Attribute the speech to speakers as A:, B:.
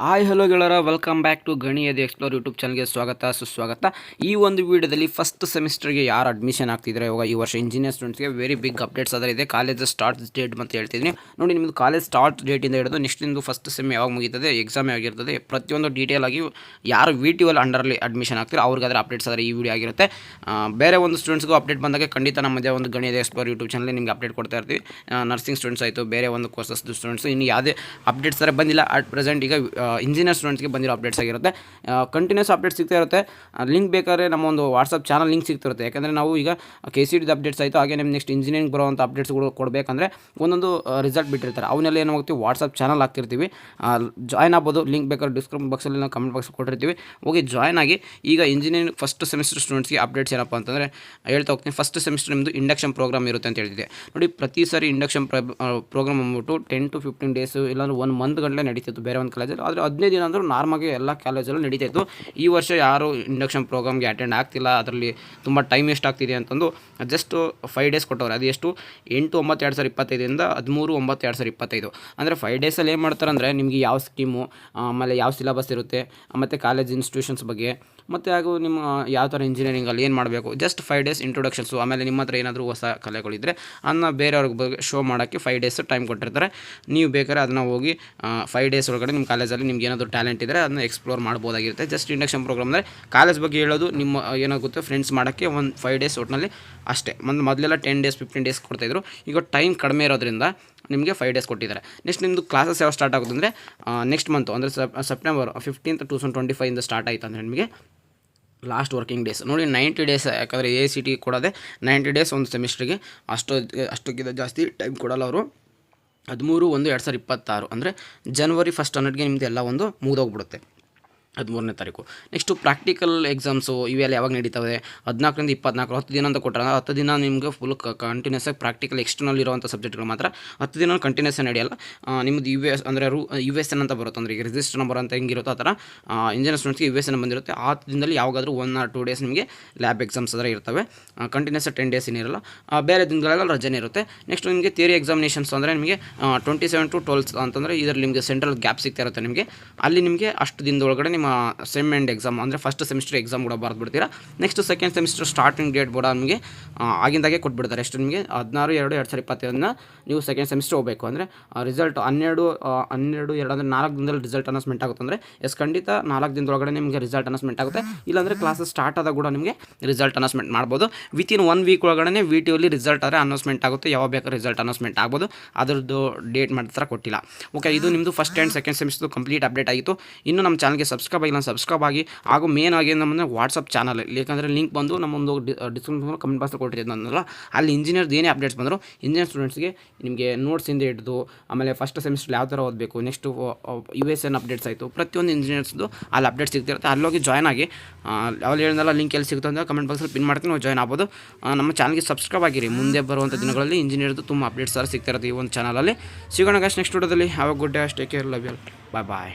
A: Hi hello ಗೆಳರ, welcome back to Gani edu explore YouTube ಚಾನಲ್ಗೆ ಸ್ವಾಗತ ಸುಸ್ವಾಗತ. ಈ ಒಂದು ವಿಡಿಯೋದಲ್ಲಿ ಫಸ್ಟ್ ಸೆಮಿಸ್ಟರ್ಗೆ ಯಾರು ಅಡ್ಮಿಷನ್ ಆಗ್ತಿದ್ದಾರೆ ಇವಾಗ ಈ ವರ್ಷ ಇಂಜಿನಿಯರ್ ಸ್ಟೂಡೆಂಟ್ಸ್ಗೆ ವೆರಿ ಬಿಗ್ ಅಪ್ಡೇಟ್ಸ್ ಅದರ ಇದೆ. ಕಾಲೇಜ್ ಸ್ಟಾರ್ಟ್ ಡೇಟ್ ಅಂತ ಹೇಳ್ತಿದ್ದೀನಿ ನೋಡಿ. ನಿಮ್ಮದು ಕಾಲೇಜ್ ಸ್ಟಾರ್ಟ್ ಡೇಟಿಂದ ಹಿಡಿದು ನೆಕ್ಸ್ಟಿಂದು ಫಸ್ಟ್ ಸೆಮ್ ಯಾವಾಗ ಮುಗೀತದೆ, ಎಕ್ಸಾಮ್ ಆಗಿರ್ತದೆ, ಪ್ರತಿಯೊಂದು ಡೀಟೇಲ್ ಆಗಿ ಯಾರು VTL ಅಂಡರಲ್ಲಿ ಅಡ್ಮಿಷನ್ ಆಗ್ತಾರೆ ಅವ್ರಿಗೆ ಅದರ ಅಪ್ಡೇಟ್ಸ್ ಆದರೆ ಈ ವಿಡಿಯೋ ಆಗಿರುತ್ತೆ. ಬೇರೆ ಒಂದು ಸ್ಟೂಡೆಂಟ್ಸ್ಗೂ ಅಪ್ಡೇಟ್ ಬಂದಾಗ ಖಂಡಿತ ನಮ್ಮದೇ ಒಂದು ಗಣಿ ಎದು ಎಕ್ಸ್ಪ್ಲೋರ್ ಯೂಟ್ಯೂಬ್ ಚಾನಲ್ ನಿಮಗೆ ಅಪ್ಡೇಟ್ ಕೊಡ್ತಾ ಇರ್ತೀವಿ. ನರ್ಸಿಂಗ್ ಸ್ಟೂಡೆಂಟ್ಸ್ ಆಯಿತು, ಬೇರೆ ಒಂದು ಕೋರ್ಸಸ್ ಸ್ಟೂಡೆಂಟ್ಸ್, ಇನ್ನು ಯಾವುದೇ ಅಪ್ಡೇಟ್ಸ್ ಥರ ಬಂದಿಲ್ಲ ಅಟ್ ಪ್ರೆಸೆಂಟ್. ಈಗ ಇಂಜಿನಿಯರ್ ಸ್ಟೂಡೆಂಟ್ಸ್ಗೆ ಬಂದಿರೋ ಅಪ್ಡೇಟ್ಸ್ ಆಗಿರುತ್ತೆ. ಕಂಟಿನ್ಯೂಸ್ ಅಪ್ಡೇಟ್ ಸಿಗ್ತಾ ಇರುತ್ತೆ. ಲಿಂಕ್ ಬೇಕಾದ್ರೆ ನಮ್ಮ ಒಂದು ವಾಟ್ಸಪ್ ಚಾನಲ್ ಲಿಂಕ್ ಸಿಗ್ತಿರುತ್ತೆ. ಯಾಕಂದರೆ ನಾವು ಈಗ KCD ಅಪ್ಡೇಟ್ಸ್ ಆಯಿತು, ಹಾಗೆ ನಿಮ್ಮ ನೆಕ್ಸ್ಟ್ ಇಂಜಿನಿಯರಿಂಗ್ ಬರೋವಂಥ ಅಪ್ಡೇಟ್ಸ್ಗಳು ಕೊಡಬೇಕಂದ್ರೆ ಒಂದೊಂದು ರಿಸಲ್ಟ್ ಬಿಟ್ಟಿರ್ತಾರೆ, ಅವನ್ನೆಲ್ಲ ಏನು ಮಾಡ್ತೀವಿ ವಾಟ್ಸಪ್ ಚಾನಲ್ ಹಾಕ್ತಿರ್ತೀವಿ. ಜಾಯ್ನ್ ಆಗ್ಬೋದು. ಲಿಂಕ್ ಬೇಕಾದ್ರೆ ಡಿಸ್ಕ್ರಿಪ್ಷನ್ ಬಾಕ್ಸಲ್ಲಿ ನಾವು ಕಮೆಂಟ್ ಬಾಕ್ಸ್ ಕೊಟ್ಟಿರ್ತೀವಿ, ಹೋಗಿ ಜಾಯ್ನ್ ಆಗಿ. ಈಗ ಇಂಜಿನಿಯರಿಂಗ್ ಫಸ್ಟ್ ಸೆಮಿಸ್ಟರ್ ಸ್ಟೂಡೆಂಟ್ಸ್ಗೆ ಅಪ್ಡೇಟ್ಸ್ ಏನಪ್ಪ ಅಂತಂದರೆ ಹೇಳ್ತಾ ಹೋಗ್ತೀನಿ. ಫಸ್ಟ್ ಸೆಮಿಸ್ಟರ್ ನಿಮ್ಮದು ಇಂಡಕ್ಷನ್ ಪ್ರೋಗ್ರಾಮ್ ಇರುತ್ತೆ ಅಂತ ಹೇಳ್ತಿದ್ದೆ ನೋಡಿ. ಪ್ರತಿ ಸಾರಿ ಇಂಡಕ್ಷನ್ ಪ್ರೋಗ್ರಾಮ್ ಅಂದ್ಬಿಟ್ಟು 10 to 15 ಡೇಸು ಇಲ್ಲಾಂದ್ರೆ 1 ಮಂತ್ ಗಂಟೆ ನಡೀತಿತ್ತು ಬೇರೆ ಒಂದು ಕಾಲೇಜಲ್ಲಿ. ಆದರೆ 15 ದಿನ ಅಂದರೂ ನಾರ್ಮಲ್ಗೆ ಎಲ್ಲ ಕಾಲೇಜಲ್ಲೂ ನಡೀತಾಯಿತ್ತು. ಈ ವರ್ಷ ಯಾರು ಇಂಡಕ್ಷನ್ ಪ್ರೋಗ್ರಾಮ್ಗೆ ಅಟೆಂಡ್ ಆಗ್ತಿಲ್ಲ, ಅದರಲ್ಲಿ ತುಂಬ ಟೈಮ್ ವೇಸ್ಟ್ ಆಗ್ತಿದೆ ಅಂತಂದು ಜಸ್ಟ್ 5 ಡೇಸ್ ಕೊಟ್ಟವ್ರೆ. ಅದು ಎಷ್ಟು 8/9/2025 13/9/2025. ಅಂದರೆ 5 ಡೇಸಲ್ಲಿ ಏನು ಮಾಡ್ತಾರೆ ಅಂದರೆ ನಿಮಗೆ ಯಾವ ಸ್ಕೀಮು, ಆಮೇಲೆ ಯಾವ ಸಿಲೆಬಸ್ ಇರುತ್ತೆ, ಮತ್ತು ಕಾಲೇಜ್ ಇನ್ಸ್ಟಿಟ್ಯೂಷನ್ಸ್ ಬಗ್ಗೆ, ಮತ್ತು ಹಾಗೂ ನಿಮ್ಮ ಯಾವ ಥರ ಇಂಜಿನಿಯರಿಂಗಲ್ಲಿ ಏನು ಮಾಡಬೇಕು, ಜಸ್ಟ್ 5 ಡೇಸ್ ಇಂಟ್ರೊಡಕ್ಷನ್ಸು. ಆಮೇಲೆ ನಿಮ್ಮ ಹತ್ರ ಏನಾದರೂ ಹೊಸ ಕಲೆಗಳಿದ್ದರೆ ಅದನ್ನ ಬೇರೆಯವ್ರಿಗೆ ಬಗ್ಗೆ ಶೋ ಮಾಡೋಕ್ಕೆ 5 ಡೇಸ್ ಟೈಮ್ ಕೊಟ್ಟಿರ್ತಾರೆ. ನೀವು ಬೇಕಾದ್ರೆ ಅದನ್ನು ಹೋಗಿ 5 ಡೇಸ್ ಒಳಗಡೆ ನಿಮ್ಮ ಕಾಲೇಜಲ್ಲಿ ನಿಮ್ಗೆ ಏನಾದರೂ ಟ್ಯಾಲೆಂಟ್ ಇದ್ದರೆ ಅದನ್ನ ಎಕ್ಸ್ಪ್ಲೋರ್ ಮಾಡ್ಬೋದಾಗಿರುತ್ತೆ. ಜಸ್ಟ್ ಇಂಡಕ್ಷನ್ ಪ್ರೋಗ್ರಾಮ್ ಅಂದರೆ ಕಾಲೇಜ್ ಬಗ್ಗೆ ಹೇಳೋದು, ನಿಮ್ಮ ಏನಾಗುತ್ತೆ ಫ್ರೆಂಡ್ಸ್ ಮಾಡೋಕ್ಕೆ ಒಂದು 5 ಡೇಸ್ ಒಟ್ಟಿನಲ್ಲಿ ಅಷ್ಟೇ. ಮೊದಲೆಲ್ಲ 10 ಡೇಸ್ 15 ಡೇಸ್ ಕೊಡ್ತಾಯಿದ್ರು. ಈಗ ಟೈಮ್ ಕಡಿಮೆ ಇರೋದ್ರಿಂದ ನಿಮಗೆ 5 ಡೇಸ್ ಕೊಟ್ಟಿದ್ದಾರೆ. ನೆಕ್ಸ್ಟ್ ನಿಮ್ಮದು ಕ್ಲಾಸಸ್ ಯಾವ ಸ್ಟಾರ್ಟ್ ಆಗುತ್ತೆ ಅಂದರೆ ನೆಕ್ಸ್ಟ್ ಮಂತು ಅಂದರೆ ಸೆಪ್ಟೆಂಬರ್ 15th 2025 ಸ್ಟಾರ್ಟ್ ಆಯಿತು ಅಂದರೆ ನಿಮಗೆ ಲಾಸ್ಟ್ ವರ್ಕಿಂಗ್ ಡೇಸ್ ನೋಡಿ 90 ಡೇಸ್. ಯಾಕಂದರೆ ACT ಕೊಡೋದೆ 90 ಡೇಸ್ ಒಂದು ಸೆಮಿಸ್ಟ್ರಿಗೆ. ಅಷ್ಟಕ್ಕಿಂತ ಜಾಸ್ತಿ ಟೈಮ್ ಕೊಡೋಲ್ಲ ಅವರು. 13/1/2026 ಅಂದರೆ January 1 ನಿಮ್ಮದು ಎಲ್ಲ ಒಂದು ಮುಗಿದೋಗ್ಬಿಡುತ್ತೆ, 13ನೇ ತಾರೀಕು. ನೆಕ್ಸ್ಟು ಪ್ರಾಕ್ಟಿಕಲ್ ಎಕ್ಸಾಮ್ಸು ಇವೆಲ್ಲ ಯಾವಾಗ ನಡೀತವೆ 14ರಿಂದ 24, 10 ದಿನ ಅಂತ ಕೊಟ್ಟರೆ 10 ದಿನ ನಿಮಗೆ ಫುಲ್ ಕಂಟಿನ್ಯೂಸ್ ಆಗಿ ಪ್ರಾಕ್ಟಿಕಲ್ ಎಕ್ಸ್ಟರ್ನಲ್ ಇರುವಂಥ ಸಬ್ಜೆಕ್ಟ್ಗಳು ಮಾತ್ರ 10 ದಿನ ಕಂಟಿನ್ಯೂಸ್ ನಡೆಯಲ್ಲ. ನಿಮ್ಮದು US ಅಂದರೆ USN ಅಂತ ಬರುತ್ತೆ. ಅಂದರೆ ಈಗ ರಿಜಿಸ್ಟರ್ ನಂಬರ್ ಅಂತ ಹೆಂಗಿರುತ್ತೋ ಆ ಥರ ಇಂಜಿನಿಯರ್ ಸ್ಟೂಡೆಂಟ್ಸ್ಗೆ USN ಬಂದಿರುತ್ತೆ. ಆ ದಿನದಲ್ಲಿ ಯಾವಾಗಾದರೂ 1 or 2 ಡೇಸ್ ನಿಮಗೆ ಲ್ಯಾಬ್ ಎಕ್ಸಾಮ್ಸ್ ಅದರ ಇರ್ತವೆ. ಕಂಟಿನ್ಯೂಸ್ 10 ಡೇಸ್ ಏನಿರಲ್ಲ, ಬೇರೆ ದಿನಗಳಲ್ಲಿ ರಜೆನೇ ಇರುತ್ತೆ. ನೆಕ್ಸ್ಟ್ ನಿಮಗೆ ಥಿಯರಿ ಎಕ್ಸಾಮಿನೇಷನ್ಸ್ ಅಂದರೆ ನಿಮಗೆ 27 to 12 ಅಂತಂದರೆ ಇದರಲ್ಲಿ ನಿಮಗೆ ಸೆಂಟ್ರಲ್ ಗ್ಯಾಪ್ ಸಿಗ್ತಾ ಇರುತ್ತೆ ನಿಮಗೆ. ಅಲ್ಲಿ ನಿಮಗೆ ಅಷ್ಟು ದಿನದೊಳಗಡೆ ನಿಮ್ಮ ಸೆಮ್ ಆ್ಯಂಡ್ ಎಕ್ಸಾಮ್ ಅಂದರೆ ಫಸ್ಟ್ ಸೆಮಿಸ್ಟರ್ ಎಕ್ಸಾಮ್ ಕೂಡ ಬರೆದ್ಬಿಡ್ತೀರಾ. Next second semester starting date ಕೂಡ ನಿಮಗೆ ಆಗಿಂದಾಗೆ ಕೊಟ್ಬಿಡ್ತಾರೆ. ಎಷ್ಟು ನಿಮಗೆ 16/2/2025 ನೀವು ಸೆಕೆಂಡ್ ಸೆಮಿಸ್ಟರ್ ಹೋಗಬೇಕು. ಅಂದರೆ ರಿಸಲ್ಟ್ 12/2 ಅಂದರೆ 4 ದಿನದಲ್ಲಿ ರಿಸಲ್ಟ್ ಅನೌನ್ಸ್ಮೆಂಟ್ ಆಗುತ್ತೆ. ಅಂದರೆ ಖಂಡಿತ 4 ದಿನದೊಳಗಡೆ ನಿಮಗೆ ರಿಸಲ್ಟ್ ಅನೌನ್ಸ್ಮೆಂಟ್ ಆಗುತ್ತೆ. ಇಲ್ಲಾಂದರೆ ಕ್ಲಾಸಸ್ ಸ್ಟಾರ್ಟ್ ಆದಾಗ ಕೂಡ ನಿಮಗೆ ರಿಸಲ್ಟ್ ಅನೌನ್ಸ್ಮೆಂಟ್ ಮಾಡ್ಬೋದು. ವಿತಿನ್ 1 ವೀಕ್ ಒಳಗಡೆ VTL ರಿಸಲ್ಟ್ ಆದರೆ ಅನೌನ್ಸ್ಮೆಂಟ್ ಆಗುತ್ತೆ. ಯಾವಾಗ ಬೇಕಾದ್ರೆ ರಿಸಲ್ಟ್ ಅನೌನ್ಸ್ಮೆಂಟ್ ಆಗ್ಬೋದು. ಅದರದ್ದು ಡೇಟ್ ಮಾತ್ರ ಕೊಟ್ಟಿಲ್ಲ. ಓಕೆ, ಇದು ನಿಮ್ಮದು first and second semester complete update ಆಗಿತ್ತು. ಇನ್ನು ನಮ್ಮ ಚಾನಲ್ಗೆ ಸಬ್ಸ್ಕ್ರೈಬ್ ಆಗಿಲ್ಲ, ಸಬ್ಸ್ಕ್ರೈಬ್ ಆಗಿ. ಹಾಗೂ ಮೇನ್ ಆಗಿ ನಮ್ಮನ್ನು ವಾಟ್ಸಪ್ ಚಾನಲ್, ಯಾಕಂದರೆ ಲಿಂಕ್ ಬಂದು ನಮ್ಮೊಂದು ಡಿಸ್ಕ್ರಿಪ್ಷನ್ ಕಮೆಂಟ್ ಬಾಕ್ಸಲ್ಲಿ ಕೊಟ್ಟಿರೋದು ನನ್ನಲ್ಲ. ಅಲ್ಲಿ ಇಂಜಿನಿಯರ್ದು ಏನೇ ಅಪ್ಡೇಟ್ಸ್ ಬಂದರು ಇಂಜಿನಿಯರ್ ಸ್ಟೂಡೆಂಟ್ಸ್ಗೆ ನಿಮಗೆ ನೋಟ್ಸಿಂದ ಹಿಡಿದು ಆಮೇಲೆ ಫಸ್ಟ್ ಸೆಮಿಸ್ಟರ್ ಯಾವ ಥರ ಓದಬೇಕು, ನೆಕ್ಸ್ಟು USN ಅಪ್ಡೇಟ್ಸ್ ಆಯಿತು, ಪ್ರತಿಯೊಂದು ಇಂಜಿನಿಯರ್ಸ್ದು ಅಲ್ಲಿ ಅಪ್ಡೇಟ್ ಸಿಗ್ತಿರುತ್ತೆ. ಅಲ್ಲೋಗಿ ಜಾಯ್ನ್ ಆಗಿ. ಯಾವಾಗ ಹೇಳಿದ್ನಲ್ಲ ಲಿಂಕ್ ಎಲ್ಲಿ ಸಿಗುತ್ತೆ ಅಂತ ಕಮೆಂಟ್ ಬಾಕ್ಸಲ್ಲಿ ಪಿನ್ ಮಾಡ್ತೀನಿ, ನಾವು ಜಾಯ್ನ್ ಆಗ್ಬೋದು. ನಮ್ಮ ಚಾನಲ್ಗೆ ಸಬ್ಸ್ಕ್ರೈಬ್ ಆಗಿರಿ. ಮುಂದೆ ಬರುವಂಥ ದಿನಗಳಲ್ಲಿ ಇಂಜಿನಿಯರ್ದು ತುಂಬ ಅಪ್ಡೇಟ್ಸ್ ಸಿಗ್ತಾ ಇರುತ್ತೆ ಈ ಒಂದು ಚಾನಲಲ್ಲಿ. ಸಿಗೋಣ ಗಾಯ್ಸ್ ನೆಕ್ಸ್ಟ್ ವಿಡಿಯೋದಲ್ಲಿ. Have a good day, take care, love you, bye bye.